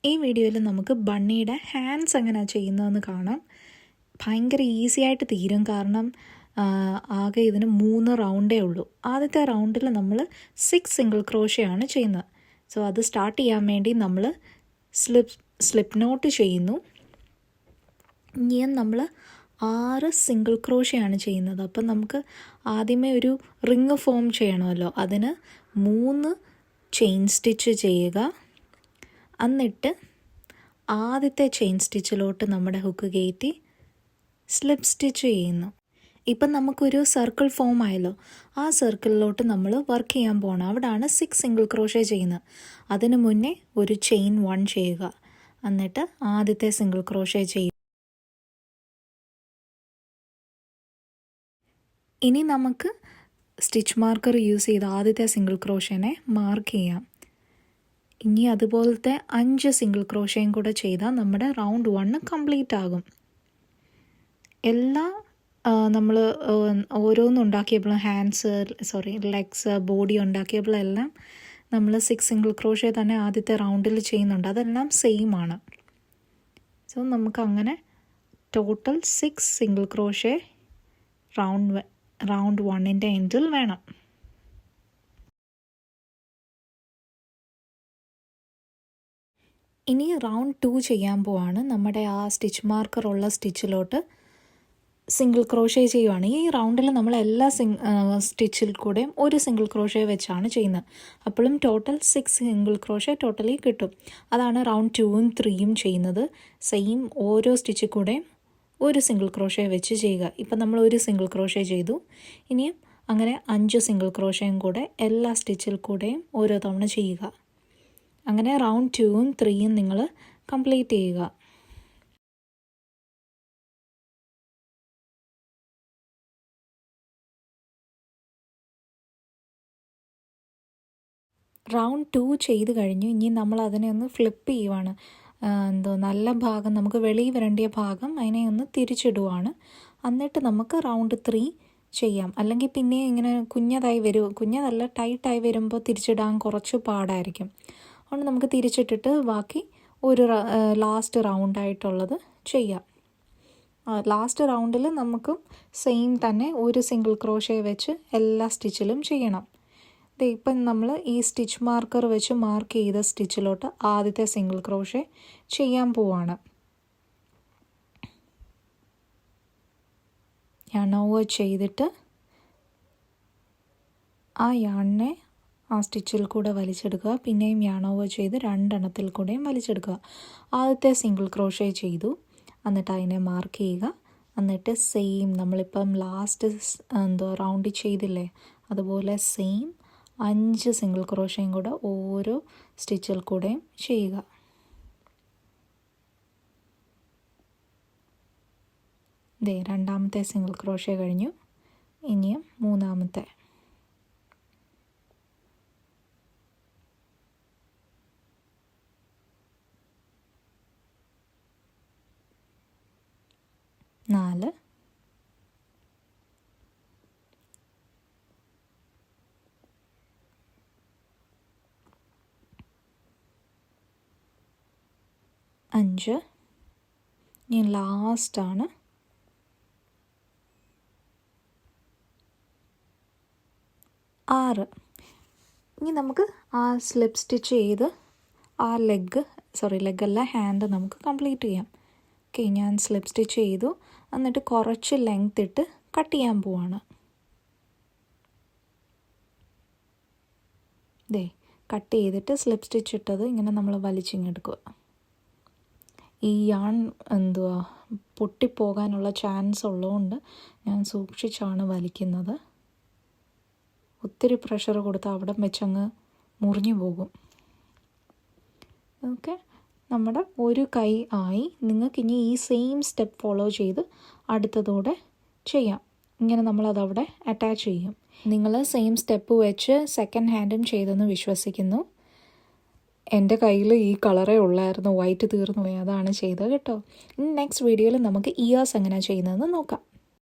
ഈ വീഡിയോയിൽ നമുക്ക് ബണ്ണിയുടെ ഹാൻഡ്സ് എങ്ങനെയാണ് ചെയ്യുന്നതെന്ന് കാണാം. ഭയങ്കര ഈസി ആയിട്ട് തീരും, കാരണം ആകെ ഇതിന് 3 റൗണ്ടേ ഉള്ളൂ. ആദ്യത്തെ റൗണ്ടിൽ നമ്മൾ 6 സിംഗിൾ ക്രോഷയാണ് ചെയ്യുന്നത്. സോ അത് സ്റ്റാർട്ട് ചെയ്യാൻ വേണ്ടി നമ്മൾ സ്ലിപ്പ് നോട്ട് ചെയ്യുന്നു. ഇനിയും നമ്മൾ 6 സിംഗിൾ ക്രോഷയാണ് ചെയ്യുന്നത്. അപ്പം നമുക്ക് ആദ്യമേ ഒരു റിങ് ഫോം ചെയ്യണമല്ലോ, അതിന് 3 ചെയിൻ സ്റ്റിച്ച് ചെയ്യുക. എന്നിട്ട് ആദ്യത്തെ ചെയിൻ സ്റ്റിച്ചിലോട്ട് നമ്മുടെ ഹുക്ക് കയറ്റി സ്ലിപ്പ് സ്റ്റിച്ച് ചെയ്യുന്നു. ഇപ്പം നമുക്കൊരു സർക്കിൾ ഫോം ആയല്ലോ, ആ സർക്കിളിലോട്ട് നമ്മൾ വർക്ക് ചെയ്യാൻ പോകണം. അവിടാണ് 6 സിംഗിൾ ക്രോഷേ ചെയ്യുന്നത്. അതിന് മുന്നേ ഒരു ചെയിൻ 1 ചെയ്യുക, എന്നിട്ട് ആദ്യത്തെ സിംഗിൾ ക്രോഷേ ചെയ്യുക. ഇനി നമുക്ക് സ്റ്റിച്ച് മാർക്കർ യൂസ് ചെയ്ത് ആദ്യത്തെ സിംഗിൾ ക്രോഷേനെ മാർക്ക് ചെയ്യാം. ഇനി അതുപോലത്തെ 5 സിംഗിൾ ക്രോഷയും കൂടെ ചെയ്താൽ നമ്മുടെ റൗണ്ട് 1 കംപ്ലീറ്റ് ആകും. എല്ലാ നമ്മൾ ഓരോന്നുണ്ടാക്കിയപ്പോഴും ലെഗ്സ്, ബോഡി ഉണ്ടാക്കിയപ്പോഴെല്ലാം നമ്മൾ 6 സിംഗിൾ ക്രോഷേ തന്നെ ആദ്യത്തെ റൗണ്ടിൽ ചെയ്യുന്നുണ്ട്. അതെല്ലാം സെയിം ആണ്. സോ നമുക്കങ്ങനെ ടോട്ടൽ 6 സിംഗിൾ ക്രോഷേ റൗണ്ട് 1ൻ്റെ എൻഡിൽ വേണം. ഇനി റൗണ്ട് 2 ചെയ്യാൻ പോവാണ്. നമ്മുടെ ആ സ്റ്റിച്ച് മാർക്കർ ഉള്ള സ്റ്റിച്ചിലോട്ട് സിംഗിൾ ക്രോഷേ ചെയ്യുവാണ്. ഈ റൗണ്ടിൽ നമ്മൾ എല്ലാ സ്റ്റിച്ചിൽ കൂടെയും ഒരു സിംഗിൾ ക്രോഷേ വെച്ചാണ് ചെയ്യുന്നത്. അപ്പോഴും ടോട്ടൽ 6 സിംഗിൾ ക്രോഷേ ടോട്ടലി കിട്ടും. അതാണ് റൗണ്ട് 2ഉം 3യും ചെയ്യുന്നത്. സെയിം ഓരോ സ്റ്റിച്ചിൽ കൂടെയും ഒരു സിംഗിൾ ക്രോഷേ വെച്ച് ചെയ്യുക. ഇപ്പം നമ്മൾ ഒരു സിംഗിൾ ക്രോഷേ ചെയ്തു. ഇനിയും അങ്ങനെ 5 സിംഗിൾ ക്രോഷയും കൂടെ എല്ലാ സ്റ്റിച്ചിൽ കൂടെയും ഓരോ തവണ ചെയ്യുക. അങ്ങനെ റൗണ്ട് 2ഉം 3യും നിങ്ങൾ കംപ്ലീറ്റ് ചെയ്യുക. റൗണ്ട് 2 ചെയ്ത് കഴിഞ്ഞു. ഇനി നമ്മൾ അതിനെ ഒന്ന് ഫ്ലിപ്പ് ചെയ്യുവാണ്. നല്ല ഭാഗം, നമുക്ക് വെളിയിൽ വരേണ്ടിയ ഭാഗം അതിനെ ഒന്ന് തിരിച്ചിടുവാണ്. എന്നിട്ട് നമുക്ക് റൗണ്ട് 3 ചെയ്യാം. അല്ലെങ്കിൽ പിന്നെ ഇങ്ങനെ കുഞ്ഞതല്ല ടൈറ്റായി വരുമ്പോൾ തിരിച്ചിടാൻ കുറച്ച് പാടായിരിക്കും. അതുകൊണ്ട് നമുക്ക് തിരിച്ചിട്ടിട്ട് ബാക്കി ഒരു ലാസ്റ്റ് റൗണ്ടായിട്ടുള്ളത് ചെയ്യാം. ലാസ്റ്റ് റൗണ്ടിൽ നമുക്ക് സെയിം തന്നെ ഒരു സിംഗിൾ ക്രോഷേ വെച്ച് എല്ലാ സ്റ്റിച്ചിലും ചെയ്യണം. ഇപ്പം നമ്മൾ ഈ സ്റ്റിച്ച് മാർക്കർ വെച്ച് മാർക്ക് ചെയ്ത സ്റ്റിച്ചിലോട്ട് ആദ്യത്തെ സിംഗിൾ ക്രോഷേ ചെയ്യാൻ പോവാണ്. yarn over ചെയ്തിട്ട് ആ യാണിനെ ആ സ്റ്റിച്ചിൽ കൂടെ വലിച്ചെടുക്കുക. പിന്നെയും yarn over ചെയ്ത് 2 എണ്ണത്തിൽ കൂടെയും വലിച്ചെടുക്കുക. ആദ്യത്തെ സിംഗിൾ ക്രോഷേ ചെയ്തു, എന്നിട്ട് അതിനെ മാർക്ക് ചെയ്യുക. എന്നിട്ട് സെയിം നമ്മളിപ്പം ലാസ്റ്റ് റൗണ്ടിൽ ചെയ്തില്ലേ, അതുപോലെ സെയിം 5 സിംഗിൾ ക്രോഷയും കൂടെ ഓരോ സ്റ്റിച്ചിൽ കൂടെയും ചെയ്യുക. രണ്ടാമത്തെ സിംഗിൾ ക്രോഷേ കഴിഞ്ഞു. ഇനിയും മൂന്നാമത്തെ. നാല്, 5. ഇനി ലാസ്റ്റാണ് 6. ഇനി നമുക്ക് ആ സ്ലിപ്പ് സ്റ്റിച്ച് ചെയ്ത് ആ ലെഗല്ല ഹാൻഡ് നമുക്ക് കംപ്ലീറ്റ് ചെയ്യാം. ഓക്കെ, ഞാൻ സ്ലിപ്പ് സ്റ്റിച്ച് ചെയ്തു. എന്നിട്ട് കുറച്ച് ലെങ്ത് ഇട്ട് കട്ട് ചെയ്യാൻ പോവാണ്. കട്ട് ചെയ്തിട്ട് സ്ലിപ്പ് സ്റ്റിച്ച് ഇട്ടത് ഇങ്ങനെ നമ്മൾ വലിച്ചിങ്ങെടുക്കുക. ഈ യാൺ പൊട്ടിപ്പോകാനുള്ള ചാൻസ് ഉള്ളതുകൊണ്ട് ഞാൻ സൂക്ഷിച്ചാണ് വലിക്കുന്നത്. ഒത്തിരി പ്രഷർ കൊടുത്താൽ അവിടെ വെച്ചങ്ങ് മുറിഞ്ഞു പോകും. ഓക്കെ, നമ്മുടെ ഒരു കൈ ആയി. നിങ്ങൾക്കിനി ഈ സെയിം സ്റ്റെപ്പ് ഫോളോ ചെയ്ത് അടുത്തതോടെ ചെയ്യാം. ഇങ്ങനെ നമ്മളതവിടെ അറ്റാച്ച് ചെയ്യും. നിങ്ങൾ സെയിം സ്റ്റെപ്പ് വെച്ച് സെക്കൻഡ് ഹാൻഡും ചെയ്തെന്ന് വിശ്വസിക്കുന്നു. എൻ്റെ കയ്യിൽ ഈ കളറേ ഉള്ളായിരുന്നു, വൈറ്റ് തീർന്നു പോയി, അതാണ് ചെയ്തത് കേട്ടോ. നെക്സ്റ്റ് വീഡിയോയിൽ നമുക്ക് ഇയേഴ്സ് എങ്ങനെയാണ് ചെയ്യുന്നതെന്ന് നോക്കാം.